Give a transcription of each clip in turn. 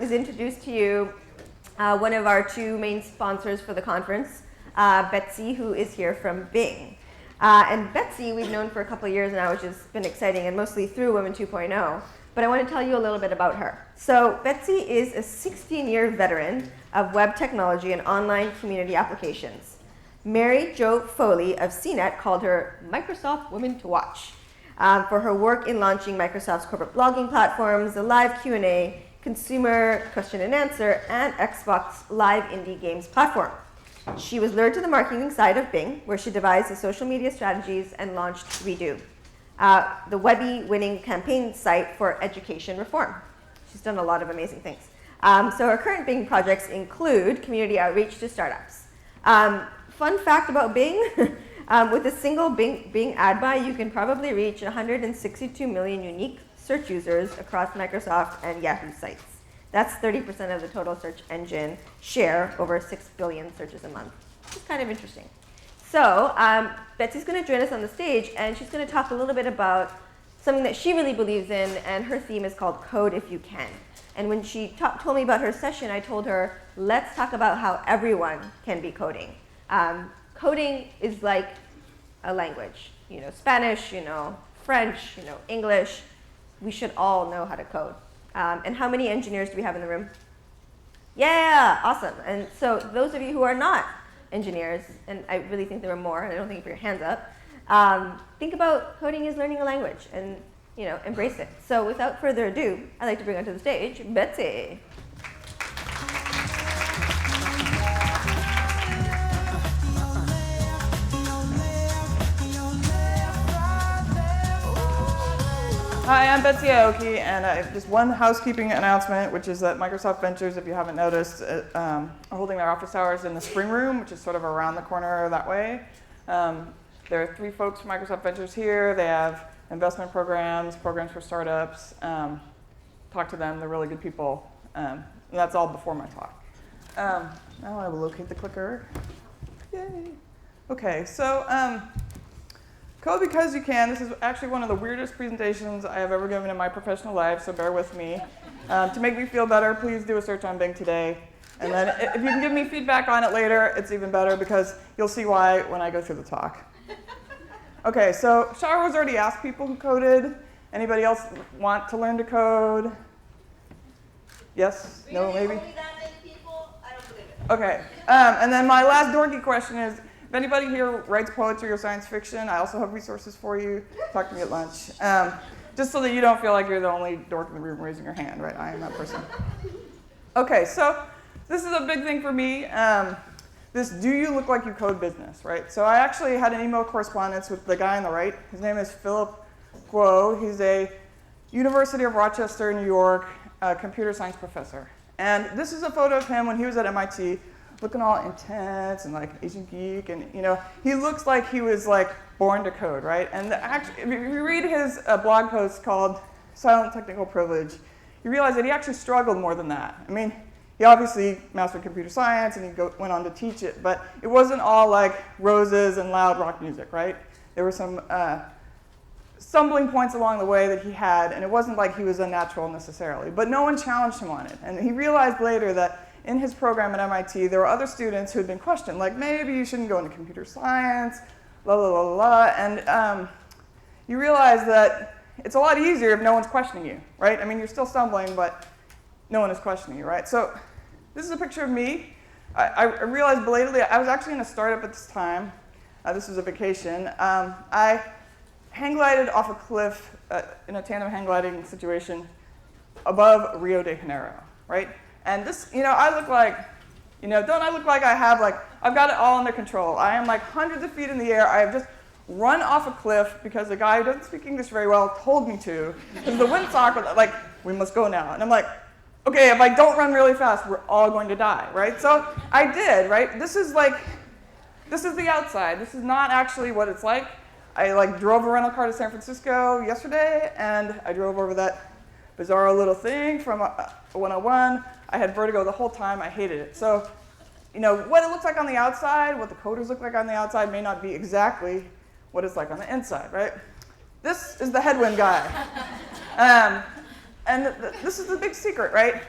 is introduce to you one of our two main sponsors for the conference, Betsy, who is here from Bing. And Betsy, we've known for a couple of years now, which has been exciting, and mostly through Women 2.0. But I want to tell you a little bit about her. So Betsy is a 16-year veteran of web technology and online community applications. Mary Jo Foley of CNET called her Microsoft Women to Watch for her work in launching Microsoft's corporate blogging platforms, the live Q&A, consumer question and answer, and Xbox Live Indie Games platform. She was lured to the marketing side of Bing, where she devised the social media strategies and launched Redo, the Webby-winning campaign site for education reform. She's done a lot of amazing things. So her current Bing projects include community outreach to startups. Fun fact about Bing, with a single Bing ad buy, you can probably reach 162 million unique search users across Microsoft and Yahoo sites. That's 30% of the total search engine share, over 6 billion searches a month. It's kind of interesting. So Betsy's going to join us on the stage, and she's going to talk a little bit about something that she really believes in, and her theme is called Code If You Can. And when she told me about her session, I told her, let's talk about how everyone can be coding. Coding is like a language. You know Spanish, you know French, you know English. We should all know how to code. And how many engineers do we have in the room? Yeah, awesome. And so those of you who are not engineers, and I really think there are more, and I don't think you put your hands up, think about coding as learning a language, and embrace it. So without further ado, I'd like to bring onto the stage Betsy. Hi, I'm Betsy Aoki, and I have just one housekeeping announcement, which is that Microsoft Ventures, if you haven't noticed, are holding their office hours in the spring room, which is sort of around the corner that way. There are 3 folks from Microsoft Ventures here. They have investment programs for startups. Talk to them, they're really good people. And that's all before my talk. Now I will locate the clicker. Yay. Okay, so Code Because You Can. This is actually one of the weirdest presentations I have ever given in my professional life, so bear with me. To make me feel better, please do a search on Bing today. And then if you can give me feedback on it later, it's even better, because you'll see why when I go through the talk. Okay, so Shar was already asked people who coded. Anybody else want to learn to code? Yes? No? Maybe? Only that many people? I don't believe it. Okay, and then my last dorky question is, if anybody here writes poetry or science fiction, I also have resources for you. Talk to me at lunch. Just so that you don't feel like you're the only dork in the room raising your hand, right? I am that person. Okay, so this is a big thing for me. This do you look like you code business, right? So I actually had an email correspondence with the guy on the right. His name is Philip Guo. He's a University of Rochester, New York, computer science professor. And this is a photo of him when he was at MIT, looking all intense and like Asian geek, and he looks like he was like born to code, right? And if you read his blog post called Silent Technical Privilege, you realize that he actually struggled more than that. I mean, he obviously mastered computer science and he went on to teach it, but it wasn't all like roses and loud rock music, right? There were some stumbling points along the way that he had, and it wasn't like he was unnatural necessarily, but no one challenged him on it. And he realized later that in his program at MIT, there were other students who had been questioned, like maybe you shouldn't go into computer science, la la la la, and you realize that it's a lot easier if no one's questioning you, right? I mean, you're still stumbling, but no one is questioning you, right? So this is a picture of me. I realized belatedly, I was actually in a startup at this time. This was a vacation. I hang glided off a cliff in a tandem hang gliding situation above Rio de Janeiro, right? And this, I look like, don't I look like I've got it all under control. I am like hundreds of feet in the air. I have just run off a cliff because the guy who doesn't speak English very well told me to. Because the windsock was like, we must go now. And I'm like, okay, if I don't run really fast, we're all going to die, right? So I did, right? This is the outside. This is not actually what it's like. I drove a rental car to San Francisco yesterday, and I drove over that bizarre little thing from 101. I had vertigo the whole time. I hated it. So, what it looks like on the outside, what the coders look like on the outside may not be exactly what it's like on the inside, right? This is the headwind guy. And this is the big secret, right?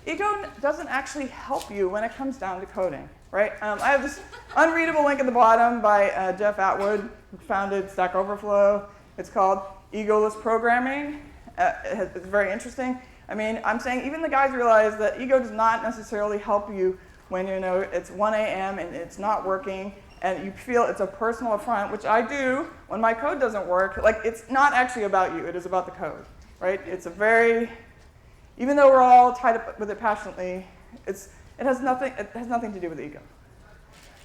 ego doesn't actually help you when it comes down to coding, right? I have this unreadable link at the bottom by Jeff Atwood, who founded Stack Overflow. It's called Egoless Programming. It's very interesting. I mean, I'm saying even the guys realize that ego does not necessarily help you when it's 1 a.m. and it's not working, and you feel it's a personal affront, which I do when my code doesn't work. Like, it's not actually about you, it is about the code, right? It's a very, even though we're all tied up with it passionately, it has nothing to do with ego.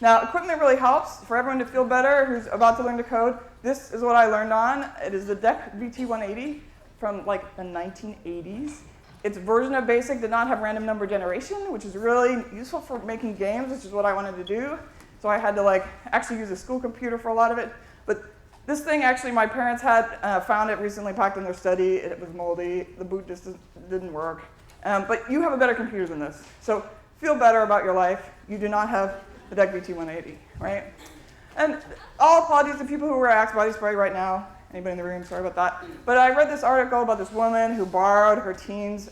Now, equipment really helps for everyone to feel better who's about to learn to code. This is what I learned on. It is the DEC VT180 from like the 1980s. Its version of BASIC did not have random number generation, which is really useful for making games, which is what I wanted to do. So I had to actually use a school computer for a lot of it. But this thing, actually, my parents had found it recently packed in their study. It was moldy. The boot just didn't work. But you have a better computer than this. So feel better about your life. You do not have the DEC VT180, right? And all apologies to people who wear Axe body spray right now. Anybody in the room? Sorry about that. But I read this article about this woman who borrowed her teen's,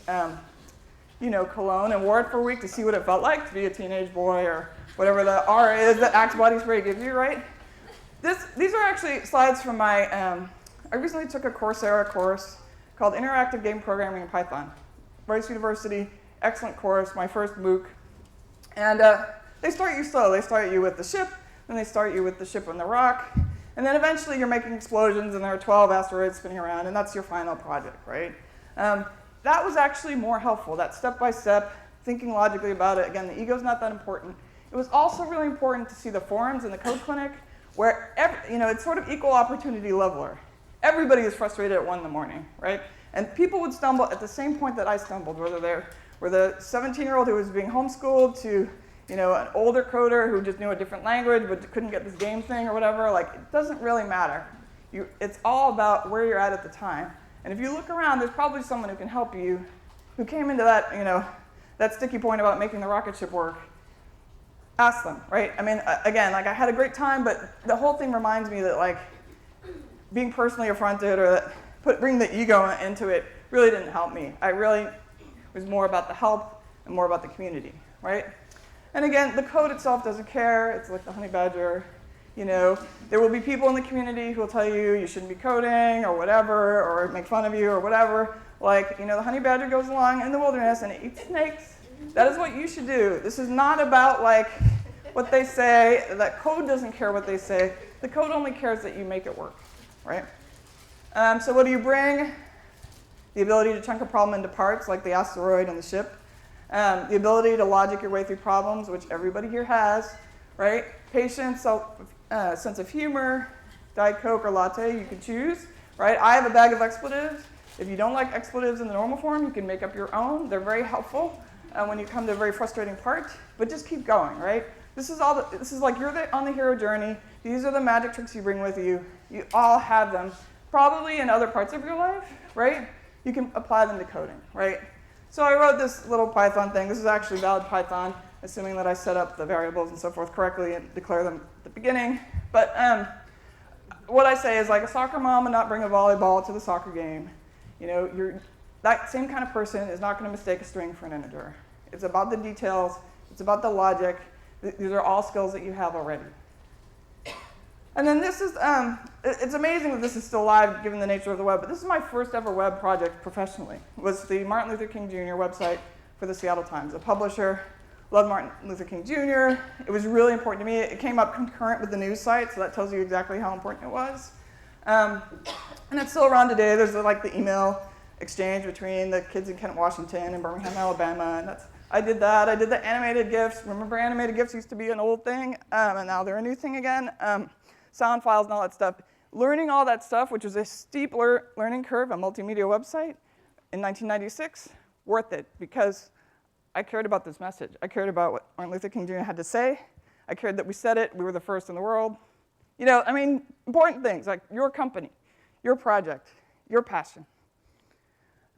cologne and wore it for a week to see what it felt like to be a teenage boy or whatever the R is that Axe body spray gives you, right? These are actually slides from my, I recently took a Coursera course called Interactive Game Programming in Python. Rice University, excellent course, my first MOOC. And they start you slow. They start you with the ship, then they start you with the ship on the rock, and then eventually you're making explosions and there are 12 asteroids spinning around, and that's your final project, right? That was actually more helpful, that step-by-step, thinking logically about it. Again, the ego's not that important. It was also really important to see the forums and the code clinic where, it's sort of equal opportunity leveler. Everybody is frustrated at 1 in the morning, right? And people would stumble at the same point that I stumbled, whether they were the 17-year-old who was being homeschooled to, an older coder who just knew a different language but couldn't get this game thing or whatever. Like, it doesn't really matter. It's all about where you're at the time. And if you look around, there's probably someone who can help you, who came into that, that sticky point about making the rocket ship work. Ask them, right? I mean, again, I had a great time, but the whole thing reminds me that, being personally affronted or bring the ego into it really didn't help me. I really was more about the help and more about the community, right? And again, the code itself doesn't care. It's like the honey badger. There will be people in the community who will tell you you shouldn't be coding or whatever, or make fun of you or whatever. The honey badger goes along in the wilderness and it eats snakes. That is what you should do. This is not about what they say. That code doesn't care what they say. The code only cares that you make it work, right? So what do you bring? The ability to chunk a problem into parts, like the asteroid and the ship. The ability to logic your way through problems, which everybody here has, right? Patience, sense of humor, Diet Coke or latte, you can choose, right? I have a bag of expletives. If you don't like expletives in the normal form, you can make up your own. They're very helpful when you come to a very frustrating part, but just keep going, right? This is like you're on the hero journey. These are the magic tricks you bring with you. You all have them, probably in other parts of your life, right? You can apply them to coding, right? So I wrote this little Python thing. This is actually valid Python, assuming that I set up the variables and so forth correctly and declare them at the beginning. But what I say is, a soccer mom would not bring a volleyball to the soccer game. That same kind of person is not going to mistake a string for an integer. It's about the details. It's about the logic. These are all skills that you have already. And then this is, it's amazing that this is still live given the nature of the web, but this is my first ever web project professionally. It was the Martin Luther King Jr. website for the Seattle Times. A publisher loved Martin Luther King Jr. It was really important to me. It came up concurrent with the news site, so that tells you exactly how important it was. And it's still around today. There's the email exchange between the kids in Kent, Washington and Birmingham, Alabama, and I did that. I did the animated GIFs. Remember, animated GIFs used to be an old thing, and now they're a new thing again. Sound files and all that stuff. Learning all that stuff, which was a steep learning curve, a multimedia website in 1996, worth it, because I cared about this message. I cared about what Martin Luther King Jr. had to say. I cared that we said it. We were the first in the world. Important things like your company, your project, your passion.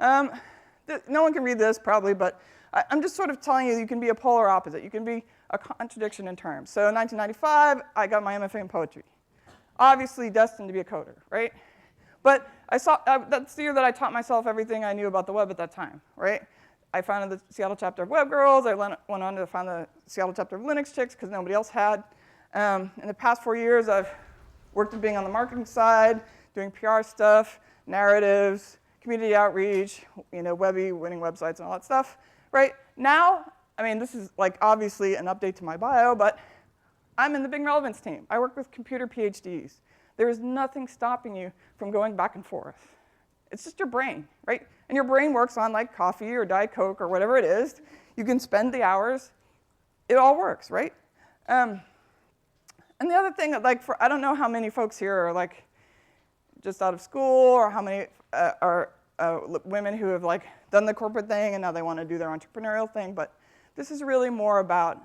No one can read this probably, but I'm just sort of telling you can be a polar opposite. You can be a contradiction in terms. So in 1995, I got my MFA in poetry. Obviously destined to be a coder, right? But that's the year that I taught myself everything I knew about the web at that time, right? I founded the Seattle chapter of Web Girls. I went on to found the Seattle chapter of Linux Chicks because nobody else had. In the past 4 years, I've worked at being on the marketing side, doing PR stuff, narratives, community outreach, Webby, winning websites, and all that stuff. Right now, I mean, this is like obviously an update to my bio, but I'm in the Bing Relevance team. I work with computer PhDs. There is nothing stopping you from going back and forth. It's just your brain, right? And your brain works on like coffee or Diet Coke or whatever it is. You can spend the hours. It all works, right? And the other thing, like, I don't know how many folks here are like just out of school, or how many are women who have like done the corporate thing and now they want to do their entrepreneurial thing. But this is really more about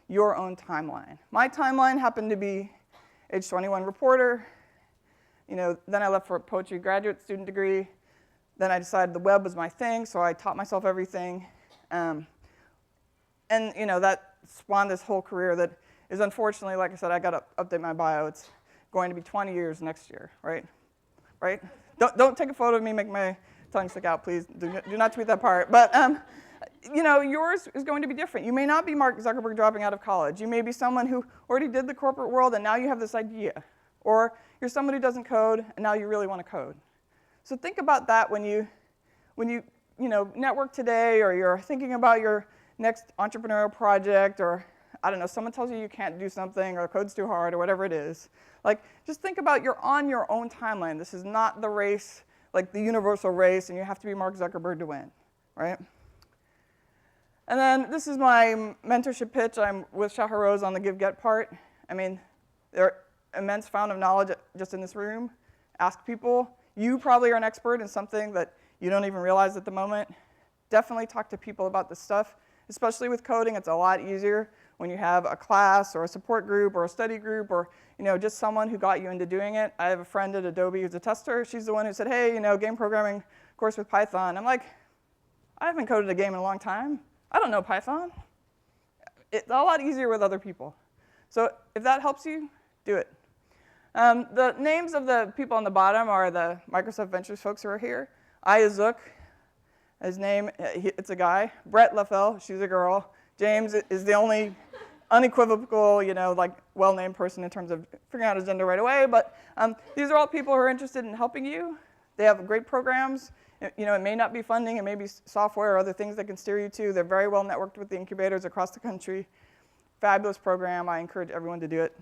your own timeline. My timeline happened to be age 21 reporter. Then I left for a poetry graduate student degree. Then I decided the web was my thing, so I taught myself everything. And that spawned this whole career that is unfortunately, like I said, I got to update my bio. It's going to be 20 years next year, right? Right? Don't take a photo of me, make my tongue stick out, please. Do not tweet that part. But yours is going to be different. You may not be Mark Zuckerberg dropping out of college. You may be someone who already did the corporate world and now you have this idea. Or you're somebody who doesn't code and now you really want to code. So think about that when you network today, or you're thinking about your next entrepreneurial project, or I don't know, someone tells you can't do something, or code's too hard, or whatever it is. Like, just think about you're on your own timeline. This is not the race, like the universal race, and you have to be Mark Zuckerberg to win, right? And then this is my mentorship pitch. I'm with Shaharose on the give-get part. I mean, there are immense fountain of knowledge just in this room. Ask people. You probably are an expert in something that you don't even realize at the moment. Definitely talk to people about this stuff, especially with coding. It's a lot easier when you have a class or a support group or a study group, or just someone who got you into doing it. I have a friend at Adobe who's a tester. She's the one who said, hey, game programming course with Python. I'm like, I haven't coded a game in a long time. I don't know Python. It's a lot easier with other people. So if that helps you, do it. The names of the people on the bottom are the Microsoft Ventures folks who are here. Aya Zook, his name, it's a guy. Brett Leffel, she's a girl. James is the only unequivocal, well-named person in terms of figuring out his gender right away. But these are all people who are interested in helping you. They have great programs. It may not be funding, it may be software or other things that can steer you to. They're very well networked with the incubators across the country. Fabulous program. I encourage everyone to do it.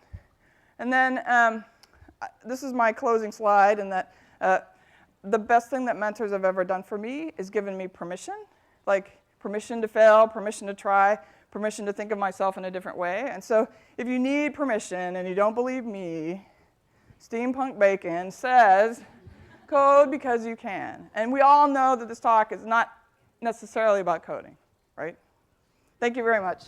And then this is my closing slide, and that the best thing that mentors have ever done for me is given me permission, like permission to fail, permission to try, permission to think of myself in a different way. And so if you need permission and you don't believe me, Steampunk Bacon says, code because you can. And we all know that this talk is not necessarily about coding, right? Thank you very much.